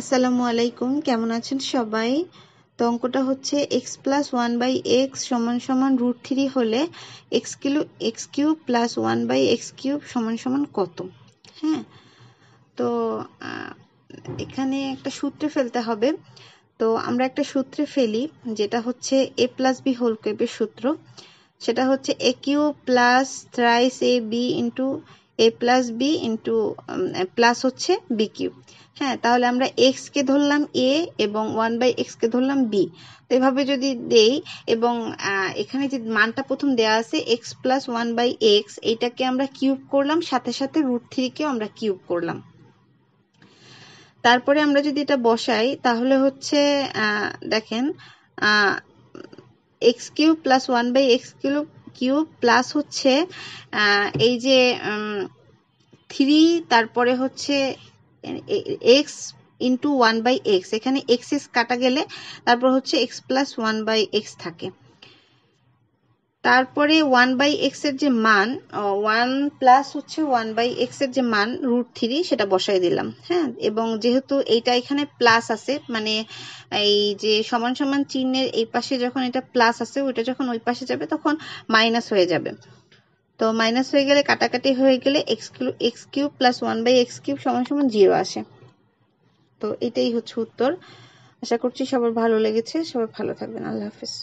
আসসালামু আলাইকুম, কেমন আছেন সবাই? তো অঙ্কটা হচ্ছে x প্লাস 1/x সমান সমান √3 হলে x cube plus 1/x cube সমান সমান কত? হ্যাঁ, তো এখানে একটা সূত্রে ফেলতে হবে। তো আমরা একটা সূত্রে ফেলি, যেটা হচ্ছে a প্লাস b হোল কিউবের সূত্র। সেটা হচ্ছে a cube plus thrice a b into a plus b into plus হচ্ছে b কিউব। হ্যাঁ, তাহলে আমরা x কে ধরলাম a এবং 1/x কে ধরলাম b। তো এভাবে যদি দেই এবং এখানে যে মানটা প্রথম দেয়া আছে x প্লাস 1/x, এইটাকে আমরা কিউব করলাম, সাথে সাথে √3 কেও আমরা কিউব করলাম। তারপরে আমরা যদি এটা বসাই তাহলে হচ্ছে দেখেন x cube plus 1/x cube plus হচ্ছে এই যে 3, তারপরে হচ্ছে x ইন্টু 1/x, এখানে x কাটা গেলে তারপর হচ্ছে x প্লাস 1/x থাকে। তারপরে 1/x এর যে মান 1 প্লাস হচ্ছে 1/x এর যে মান √3, সেটা বসাই দিলাম। হ্যাঁ, এবং যেহেতু এইটা এখানে প্লাস আছে, মানে এই যে সমান সমান চিহ্নের এই পাশে যখন এটা প্লাস আছে, ওইটা যখন ওই পাশে যাবে তখন মাইনাস হয়ে যাবে। তো মাইনাস হয়ে গেলে, কাটাকাটি হয়ে গেলে x cube plus 1/x cube সমান সমান 0 আসে। তো এটাই হচ্ছে উত্তর। আশা করছি সবার ভালো লেগেছে। সবাই ভালো থাকবেন। আল্লাহ হাফেজ।